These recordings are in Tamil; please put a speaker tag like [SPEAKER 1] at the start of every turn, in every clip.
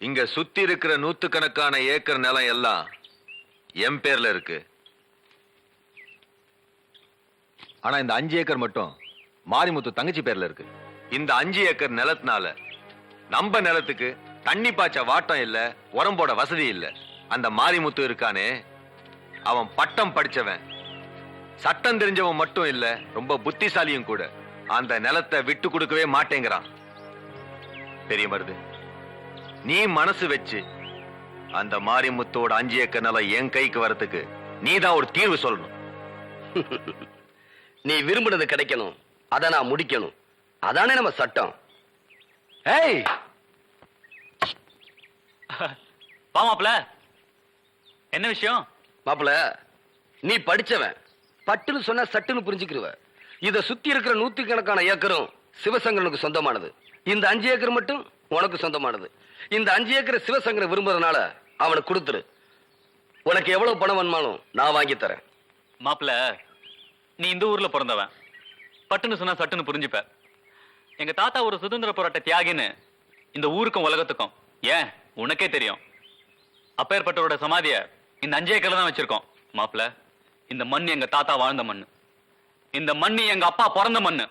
[SPEAKER 1] இங்க சுத்தி இருக்கிற நூத்துக்கணக்கான ஏக்கர் நிலம் எல்லாம் என் பேர்ல இருக்கு. ஆனா இந்த 5 ஏக்கர் மட்டும் மாரிமுத்து தங்கச்சி பேர்ல இருக்கு. இந்த 5 ஏக்கர் நிலத்தினால நம்ம நிலத்துக்கு தண்ணி பாய்ச்ச வாட்டம் இல்ல, உரம்போட வசதி இல்ல. அந்த மாரிமுத்து இருக்கானே, அவன் பட்டம் படிச்சவன், சட்டம் தெரிஞ்சவன் மட்டும் இல்ல, ரொம்ப புத்திசாலியும் கூட. அந்த நிலத்தை விட்டு கொடுக்கவே மாட்டேங்கிறான். பெரிய மருது, நீ மனசு வச்சு அந்த மாரிமுத்தோட 5 ஏக்கர் நிலம் என் கைக்கு வரத்துக்கு நீதான் ஒரு தீர்வு சொல்லணும்.
[SPEAKER 2] நீ விரும்பினது கிடைக்கணும், அத நான் முடிக்கணும். அதானே நம்ம சட்டம்.
[SPEAKER 3] ஏய் பாமாப்ல, என்ன விஷயம்?
[SPEAKER 2] மாப்பிள, நீ படிச்சவன், பட்டுன்னு சொன்னா சட்டுன்னு புரிஞ்சுக்கிருவ. இத சுத்தி இருக்கிற 100கணக்கான ஏக்கரும் சிவசங்கரனுக்கு சொந்தமானது. இந்த 5 ஏக்கர் மட்டும் உனக்கு சொந்தமானது. இந்த 5 ஏக்கர் சிவசங்கரன் விரும்புறதுனால அவனுக்கு கொடுத்துரு. உனக்கு எவ்வளவு பணம் வேணுமாலும் நான் வாங்கி தரேன்.
[SPEAKER 3] மாப்பிள, நீ இந்த ஊர்ல பிறந்தவன், பட்டுன்னு சொன்னா சட்டுன்னு புரிஞ்சுப்ப. எங்க தாத்தா ஒரு சுதந்திர போராட்ட தியாகின்னு இந்த ஊருக்கும் உலகத்துக்கும் ஏன் உனக்கே தெரியும். அப்பேற்பட்டவரோட சமாதிய இந்த 5 ஏக்கர்ல தான் வச்சிருக்கோம். மாப்பிள, இந்த மண் எங்க தாத்தா வாழ்ந்த மண்ணு, இந்த மண்ணு எங்க அப்பா பிறந்த மண்ணு,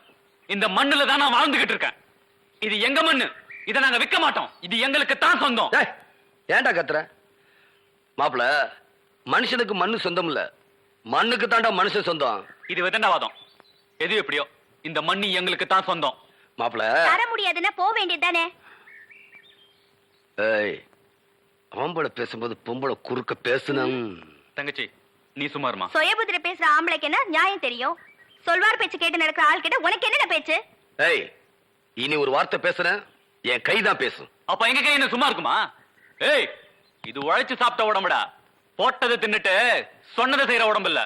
[SPEAKER 3] இந்த மண்ணுல தான் நான் வாழ்ந்துகிட்டு இருக்கேன். இது எங்க மண்ணு, இதை நாங்க விற்க மாட்டோம். இது எங்களுக்கு தான் சொந்தம்.
[SPEAKER 2] ஏன்டா கத்துற? மாப்பிள, மனுஷனுக்கு மண்ணு சொந்தம் இல்ல, மண்ணுக்கு தாண்டா மனுஷன் சொந்தம்.
[SPEAKER 3] இது விதண்டாவாதம். எது எப்படியோ இந்த மண்ணு எங்களுக்கு தான் சொந்தம்.
[SPEAKER 2] மாப்பிள,
[SPEAKER 4] தர முடியாதுன்னா போக வேண்டியதுதானே.
[SPEAKER 2] ஏய், ஆம்பளை பேசும்போது பொம்பளை குறுக்க பேசணும்.
[SPEAKER 3] தங்கச்சி, நீ சுமாருமா?
[SPEAKER 4] சுயபுத்திர பேசுற ஆம்பளைக்கு என்ன நியாயம் தெரியும்? சொல்வார் பேச்சு கேட்டு நடக்கிற ஆள் கிட்ட உனக்கு என்ன பேச்சு?
[SPEAKER 2] ஏய், இனி ஒரு வார்த்தை பேசுறேன், என் கைதான் பேசும்.
[SPEAKER 3] அப்ப எங்க கை என்ன சும்மா இருக்குமா? ஏய், இது உழைச்சு சாப்பிட்ட உடம்புடா. போட்டதை தின்னுட்டு சொன்னதை செய்யற உடம்பு இல்ல.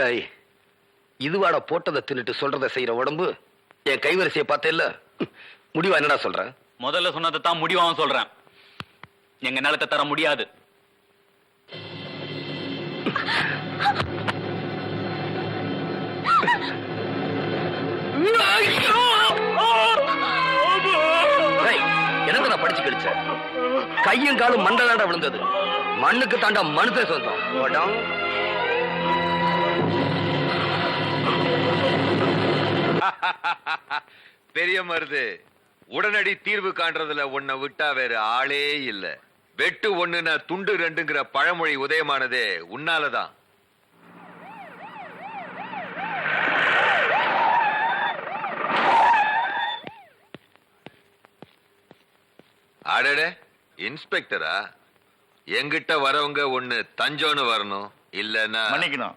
[SPEAKER 2] ஏய், இதுவாட போட்டதை தின்னுட்டு சொல்றதை செய்யற உடம்பு. என் கைவரிசையை பார்த்த இல்ல, முடிவா என்னடா சொல்ற?
[SPEAKER 3] முதல்ல சொன்னதை தான் முடிவாவும் சொல்றேன். எங்க நிலத்தை தர முடியாது.
[SPEAKER 2] என்னங்க நான் படிச்சு கழிச்ச? கையும் காலும் மண்டலாண்டா விழுந்தது. மண்ணுக்கு தாண்டா மனுஷன் சொந்தம்.
[SPEAKER 1] பெரிய மருது, உடனடி தீர்வு காண்றதுல உன்னை விட்டா வேற ஆளே இல்ல. வெட்டு ஒண்ணுனா துண்டு ரெண்டுங்கிற பழமொழி உதயமானதே உன்னாலதான். அடடே, இன்ஸ்பெக்டரா? எங்கிட்ட வரவங்க ஒண்ணு தஞ்சோன்னு வரணும், இல்லன்னா
[SPEAKER 5] மன்னிக்கணும்.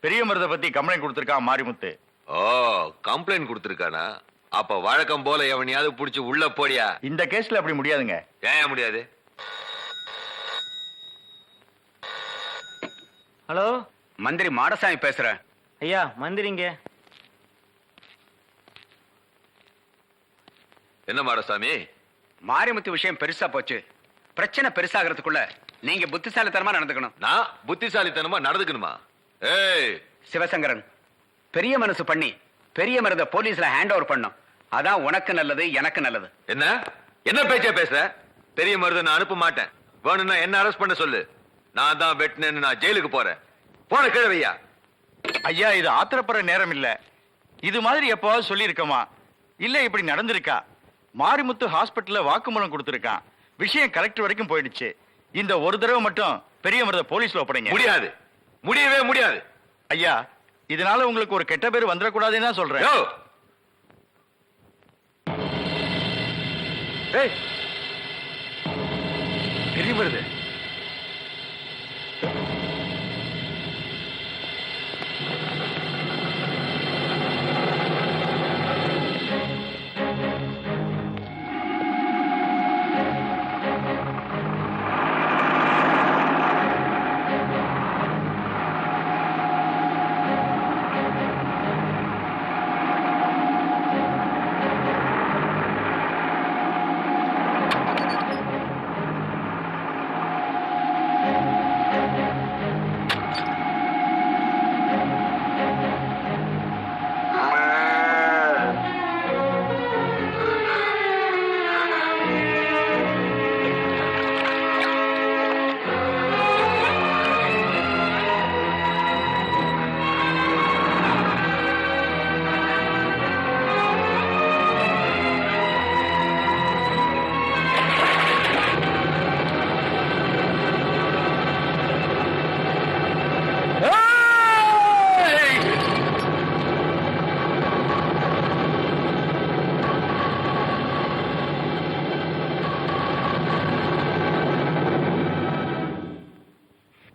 [SPEAKER 5] பெரிய மருத பத்தி கம்ப்ளைண்ட் கொடுத்திருக்கான் மாரிமுத்து.
[SPEAKER 1] ஓ, கம்ப்ளைண்ட் கொடுத்திருக்கானா? அப்ப வழக்கம் போல எவனையாவது புடிச்சு உள்ள போடியா.
[SPEAKER 5] இந்த கேஸ்ல அப்படி முடியாதுங்க.
[SPEAKER 1] ஏன் முடியாது?
[SPEAKER 6] ஹலோ,
[SPEAKER 2] மந்திரி மாடசாமி பேசுறேன்.
[SPEAKER 6] ஐயா மந்திரிங்க.
[SPEAKER 1] என்ன மாடசாமி?
[SPEAKER 2] மாரிமுத்து விஷயம் பெருசா போச்சு. பிரச்சனை பெருசாகிறதுக்குள்ள நீங்க புத்திசாலித்தனமா நடந்துக்கணும்.
[SPEAKER 1] நான் புத்திசாலித்தனமா நடந்துக்கணுமா? ஏய்,
[SPEAKER 2] சிவசங்கரன், பெரிய மனசு பண்ணி பெரிய மருத போலீஸ்ல ஹேண்ட் ஓவர் பண்ணும். அதான் உனக்கு நல்லது, எனக்கு நல்லது.
[SPEAKER 1] என்ன என்ன பேச்ச பேசுற? பெரிய மருத நான் அனுப்ப மாட்டேன். வேணும்னா என்ன அரெஸ்ட் பண்ண சொல்லு. நான் தான் வெட்டினேன்னு நான் ஜெயிலுக்கு போறேன். போன கிழவையா?
[SPEAKER 5] ஐயா, இது ஆத்திரப்படுற நேரம் இல்ல. இது மாதிரி எப்பவாவது சொல்லி இருக்கமா? இல்ல இப்படி நடந்திருக்கா? மாரிமுத்து ஹாஸ்பிட்டல்ல வாக்குமூலம் கொடுத்திருக்கான். விஷயம் கலெக்டர் வரைக்கும் போயிடுச்சு. இந்த ஒரு தடவை மட்டும் பெரிய மருத போலீஸ்ல ஒப்படைங்க.
[SPEAKER 1] முடியாது, முடியவே முடியாது.
[SPEAKER 5] ஐயா, இதனால உங்களுக்கு ஒரு கெட்ட பேர் வந்துடக்கூடாதுன்னு தான் சொல்றேன்.
[SPEAKER 1] யோ!
[SPEAKER 5] ஏய், பெரிய வருது.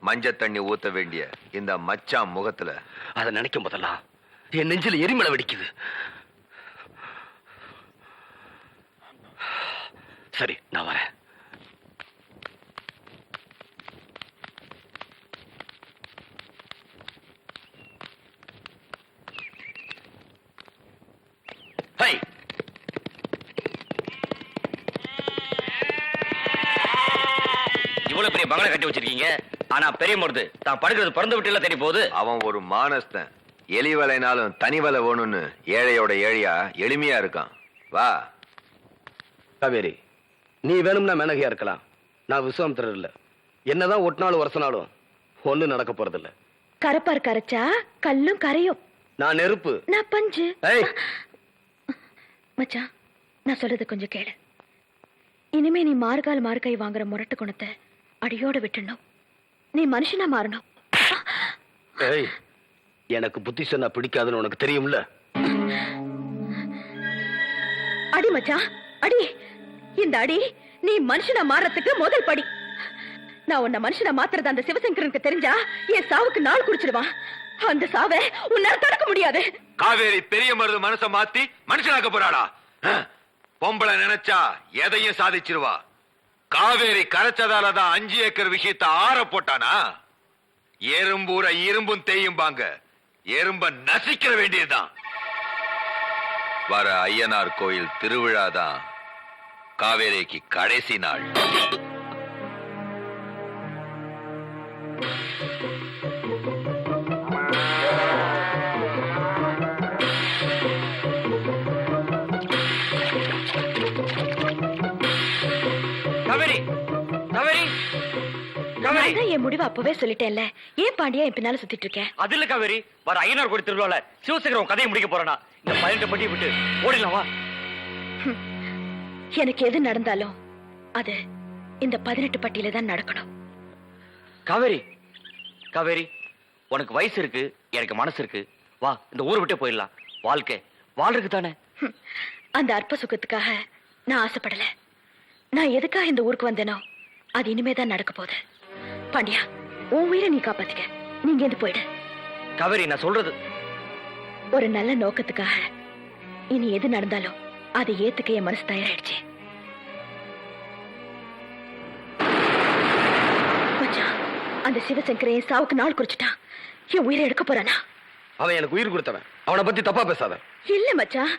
[SPEAKER 1] மஞ்ச தண்ணி ஊத்த வேண்டிய இந்த மச்சான் முகத்துல
[SPEAKER 2] அதை நினைக்கும் போதெல்லாம் என் நெஞ்சில் எரிமலை வெடிக்குது. சரி, நான் வரேன். ஹை, இவ்வளவு பெரிய பங்களா கட்டி வச்சிருக்கீங்க, ஆனா பெரிய மருது தான் படுக்கிறது பிறந்து விட்டு எல்லாம் தெரிய போகுது.
[SPEAKER 1] அவன் ஒரு மானஸ்தன். எலி வலைனாலும் தனி வலை வேணும்னு ஏழையோட ஏழையா எளிமையா இருக்கான். வா
[SPEAKER 2] காவேரி, நீ வேணும்னா மேனகையா இருக்கலாம். நான் விஸ்வாமித்திரர் இல்ல. என்னதான் ஒட்டினாலும் வருஷனாலும் ஒண்ணு நடக்க போறது இல்ல.
[SPEAKER 4] கரப்பார் கரைச்சா கல்லும் கரையும்.
[SPEAKER 2] நான் நெருப்பு.
[SPEAKER 4] நான் பஞ்சு.
[SPEAKER 2] ஏய்,
[SPEAKER 4] மச்சான், நான் சொல்றது கொஞ்சம் கேளு. இனிமே நீ மார்கால் மார்கை வாங்குற முரட்டு குணத்தை அடியோட விட்டுணும். நீ மனுஷனா மாறணும்.
[SPEAKER 2] ஏய், எனக்கு புத்தி சொன்னா பிடிக்காதுன்னு உனக்கு தெரியும்ல.
[SPEAKER 4] அடி மச்சான், அடி. இந்த அடி நீ மனுஷனா மாறத்துக்கு முதல் படி. நான் உன்னை மனுஷனா மாத்துறது அந்த சிவசங்கரனுக்கு தெரிஞ்சா என் சாவுக்கு நாள் குடிச்சிடுவான். அந்த சாவை உன்னால தடுக்க முடியாது.
[SPEAKER 1] காவேரி பெரிய மருது மனச மாத்தி மனுஷனாக்க போறாளா? பொம்பளை நினைச்சா எதையும் சாதிச்சிருவா. காவேரி கரைச்சதாலதான் 5 ஏக்கர் விஷயத்தை ஆற போட்டானா? எறும்பூர இரும்பும் தேயும்பாங்க. எறும்ப நசிக்கிற வேண்டியதுதான். வர ஐயனார் கோயில் திருவிழாதான் காவேரிக்கு கடைசி நாள்.
[SPEAKER 2] காவேரி, காவேரி,
[SPEAKER 4] நான் தான் என் முடிவை அப்பவே சொல்லிட்டேன்ல. ஏன் பாண்டியா என் பின்னால சுத்திட்டு இருக்கேன்?
[SPEAKER 3] அது இல்ல காவேரி, வர ஐயனார் கோடி திருவிழால சிவசேகரன் கதையை முடிக்க போறானா? இந்த 18 பட்டி விட்டு ஓடிடலாம் வா.
[SPEAKER 4] எனக்கு எது நடந்தாலும் அது இந்த 18 பட்டியில தான் நடக்கணும்.
[SPEAKER 3] காவேரி, காவேரி, உனக்கு வயசு இருக்கு, எனக்கு மனசு இருக்கு. வா, இந்த ஊரை விட்டே போயிடலாம். வாழ்க்கை வாழ்றதுக்கு தானே.
[SPEAKER 4] அந்த அற்ப சுகத்துக்காக நான் ஆசைப்படல. நான் எதுக்காக இந்த ஊருக்கு வந்தேனோ அது இனிமேதான் நடக்க போகுது. பாண்டியா, உன் உயிரை நீ காப்பாத்திக்க. நீங்க இருந்து போயிடு.
[SPEAKER 3] காவேரி, நான் சொல்றது
[SPEAKER 4] ஒரு நல்ல நோக்கத்துக்காக இனி எது நடந்தாலும் அதை ஏத்துக்க என் மனசு தயாராயிடுச்சு. மச்சான், அந்த சிவசங்கரையும் சாவுக்கு நாள் குறிச்சிட்டான். என் உயிரை எடுக்க போறானா?
[SPEAKER 2] அவன் எனக்கு உயிர் கொடுத்தவன். அவனை பத்தி தப்பா பேசாத.
[SPEAKER 4] இல்ல மச்சான்,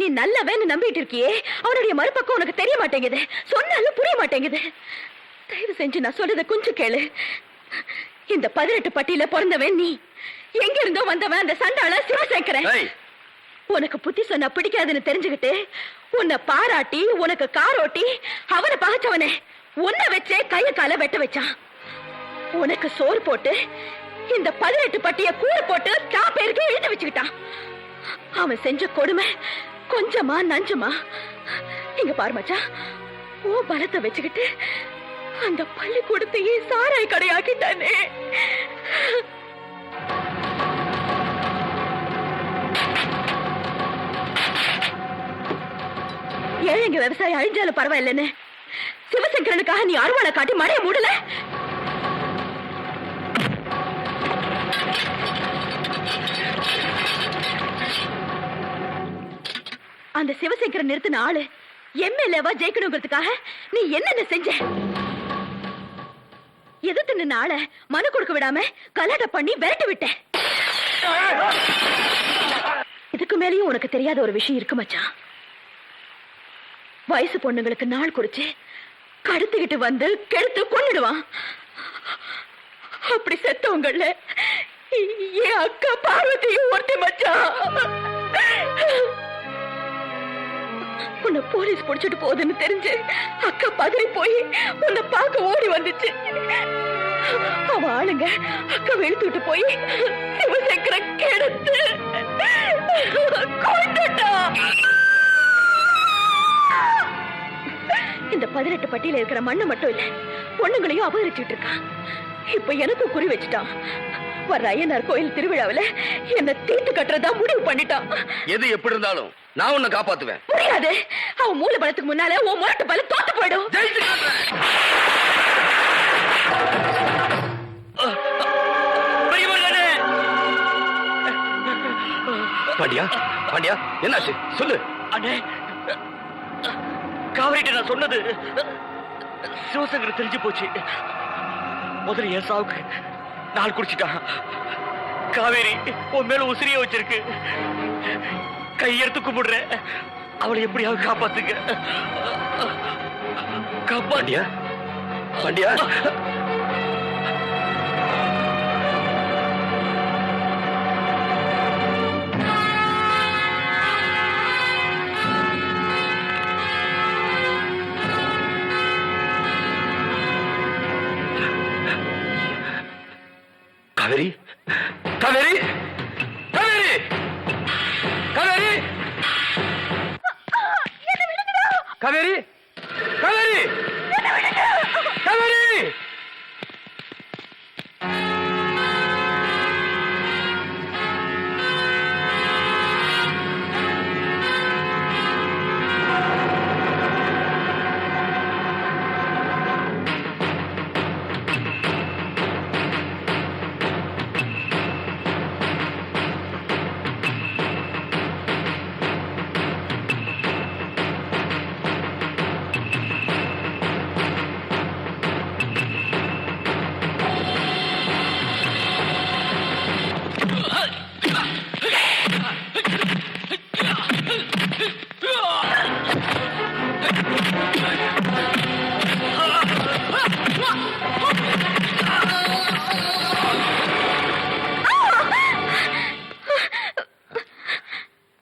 [SPEAKER 4] நீ நல்லவன்னு நம்பிட்டு இருக்கியே, அவனுடைய மறுபக்கம் உனக்கு தெரிய மாட்டேங்குது. சொன்னாலும் புரிய மாட்டேங்குது. தயவு செஞ்சு நான் சொல்றத கொஞ்சம் கேளு. இந்த 18 பட்டியில பிறந்தவன் நீ. எங்க இருந்தோ வந்தவன் அந்த சண்டாள சிவசேகரன். உனக்கு புத்தி சொன்னா பிடிக்காதுன்னு தெரிஞ்சுக்கிட்டு உன்னை பாராட்டி உனக்கு காரோட்டி அவனை பகைச்சவனே உன்னை வச்சே கைய கால வெட்ட வச்சான். உனக்கு சோறு போட்டு இந்த 18 பட்டிய கூறு போட்டு தான் பேருக்கு எழுத வச்சுக்கிட்டான். அவன் செஞ்ச கொடுமை கொஞ்சமா நஞ்சமா? இங்க பாரு மச்சான், ஓ பலத்தை வச்சுக்கிட்டு அந்த பள்ளிக்கூடத்தையே சாராய் கடையாக்கிட்டானே. ஏழைங்க விவசாயம் அழிஞ்சாலும் பரவாயில்லன்னு சிவசங்கரனுக்காக நீ அருவாளை காட்டி மழைய மூடல. அந்த சிவசங்கரன் நிறுத்தின ஆளு எம்எல்ஏவா ஜெயிக்கணுங்கிறதுக்காக நீ என்னென்ன செஞ்ச? எதிர்த்து நின்ன ஆள மனு கொடுக்க விடாம கலாட்ட பண்ணி விரட்டி விட்ட. இதுக்கு மேலேயும் உனக்கு தெரியாத ஒரு விஷயம் இருக்கு மச்சான். வயசு பொண்ணுங்களுக்கு நாள் குறிச்சு கடத்திக்கிட்டு வந்து கெடுத்து கொன்னுடுவான். அப்படி செத்தவங்கள என் அக்கா பார்வதியும் ஒருத்தி மச்சான். உன்னை போலீஸ் புடிச்சிட்டு போகுதுன்னு தெரிஞ்சு அக்கா பதறி போய் உன்னை பார்க்க ஓடி வந்துச்சு. அவ ஆளுங்க அக்கா வெளுத்துட்டு போய் சிவசங்கர கெடுத்து கொன்னுட்டா. இந்த 18 பட்டியல இருக்கிற மண்ணு மட்டும் இல்ல, பொண்ணுங்களையும் அபகரிச்சுட்டு இருக்கான். இப்ப எனக்கும் குறி வச்சுட்டான். வர்ற ஐயனார் கோயில் திருவிழாவில என்ன தீர்த்து கட்டுறதா முடிவு பண்ணிட்டான்.
[SPEAKER 2] எது எப்படி இருந்தாலும் நான் உன்னை காப்பாத்துவேன்.
[SPEAKER 4] முடியாது. அவன் மூல பலத்துக்கு முன்னால உன் முரட்டு பலம் தோத்து போயிடும்.
[SPEAKER 2] பாண்டியா, பாண்டியா, என்னாச்சு சொல்லு.
[SPEAKER 6] அண்ணே, காவிரிட்ட நான் சொன்னது சிவசங்கர் தெரிஞ்சு போச்சு. முதல்ல என் சாவுக்கு நாள் குடிச்சிட்டான். காவேரி உன் மேல உசிரியை வச்சிருக்கு. கையெடுத்து கும்பிடுற, அவளை எப்படியாவது காப்பாத்துங்க.
[SPEAKER 2] பாண்டியா, பாண்டியா, காவேரி, காவேரி, காவேரி, காவேரி, காவேரி, காவேரி, காவேரி.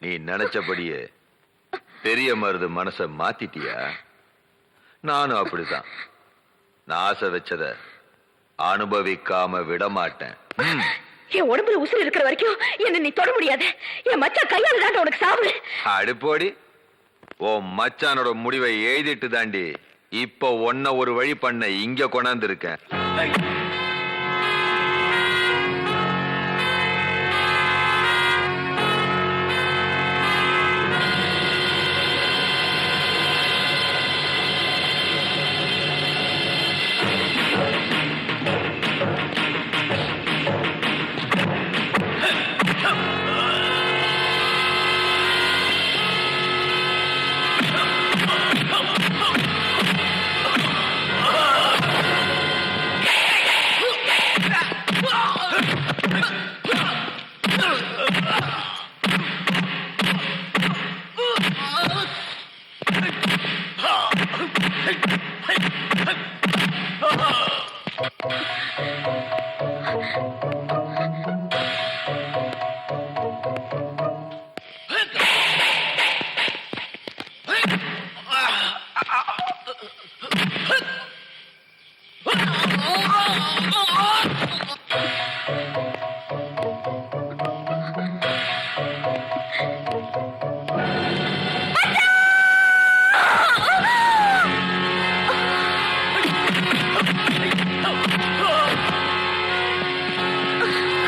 [SPEAKER 1] நீ நினைச்சபடியே பெரிய மருது மனச மாத்திட்டியா? நானும் அப்படிதான். நான் ஆசை வச்சத அனுபவிக்காம விட மாட்டேன்.
[SPEAKER 4] என் உடம்புல உசுறு இருக்கிற வரைக்கும் என்ன நீ தொட முடியாது. என் மச்சான் கையால தாண்ட உனக்கு சாவு.
[SPEAKER 1] அடுப்போடி, ஓ மச்சானோட முடிவை எழுதிட்டு தாண்டி இப்ப ஒன்ன ஒரு வழி பண்ண இங்க கொண்டாந்து இருக்கேன்.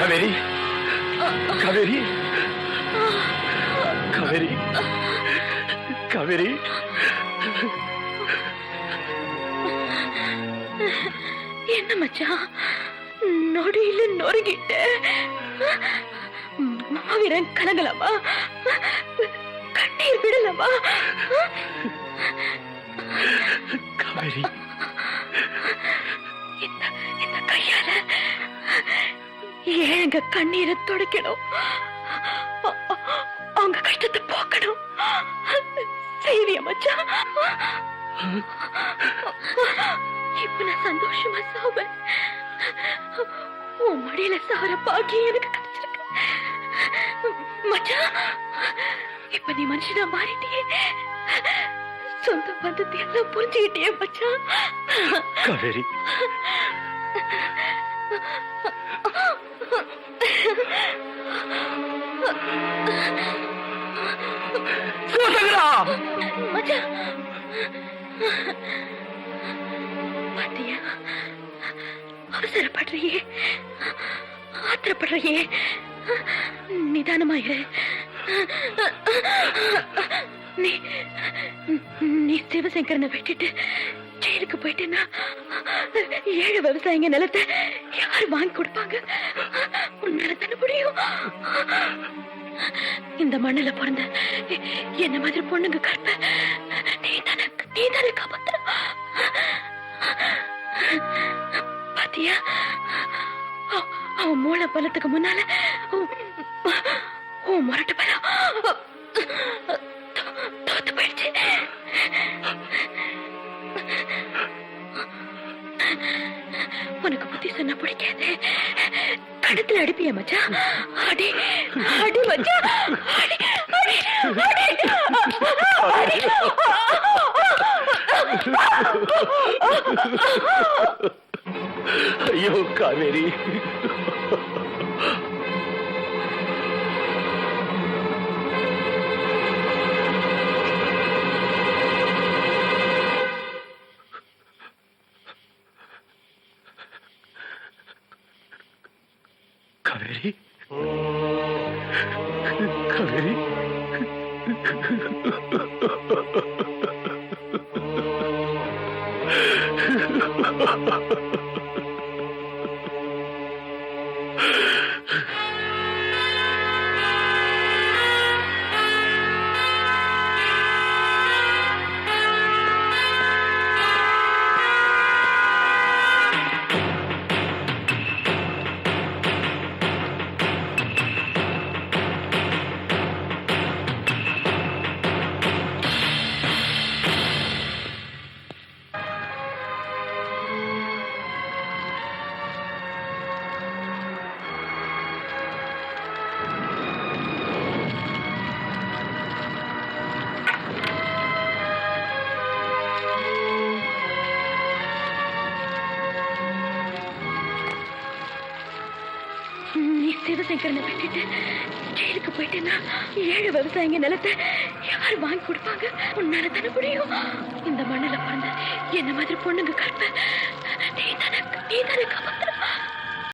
[SPEAKER 2] காவேரி, காவேரி, காவேரி, காவேரி,
[SPEAKER 4] மச்சான் நொடியில நொறுங்கிட்ட மாவீரன் கலங்கலாமா? கண்ணீர் விடலாமா?
[SPEAKER 6] காவேரி,
[SPEAKER 4] இந்த கையால ஏங்க கண்ணீரை துடைக்கணும், அவங்க கஷ்டத்தை போக்கணும். செய்விய மச்சான். இப்ப நான் சந்தோஷமா சாவேன். உன் மடியில சார பாக்கி எனக்கு கிடைச்சிருக்கு மச்சான். இப்ப நீ மனுஷனா மாறிட்டியே, சொந்த பந்தத்தை எல்லாம் புரிஞ்சுக்கிட்டியே மச்சான்.
[SPEAKER 6] காவேரி,
[SPEAKER 4] மச்சான் பாத்தியா, அவசரப்படுறியே, ஆத்திரப்படுறியே, நிதானமாயிரு. நீ சிவசங்கரனை வெட்டிட்டு ஜெயிலுக்கு போயிட்டேன்னா 7 விவசாயிங்க நிலத்தை யாரு வாங்கி கொடுப்பாங்க? உன்னால தானே முடியும். இந்த மண்ணுல பிறந்த என்ன மாதிரி பொண்ணுங்க கற்ப நீதானே காப்பாத்துற. பாத்தியா, அவன் மூளை பலத்துக்கு முன்னால உன் முரட்டு பலம் தோத்து போயிடுச்சு. உனக்கு புத்தி சொன்ன பிடிக்காது, கணத்துல அடிப்பிய மச்சான். அடி அடி மச்சான், அடி அடி அடி.
[SPEAKER 6] ஐயோ காவேரி, காவேரி, காவேரி.
[SPEAKER 4] சிவசங்கரனை வெட்டிட்டு ஜெயிலுக்கு போயிட்டேன்னா 7 விவசாயிங்க நிலத்தை யாரு வாங்கி கொடுப்பாங்க? உன்னால தானே முடியும். இந்த மண்ணுல பிறந்த என்ன மாதிரி பொண்ணுங்க கற்ப நீ தானே காப்பாத்த.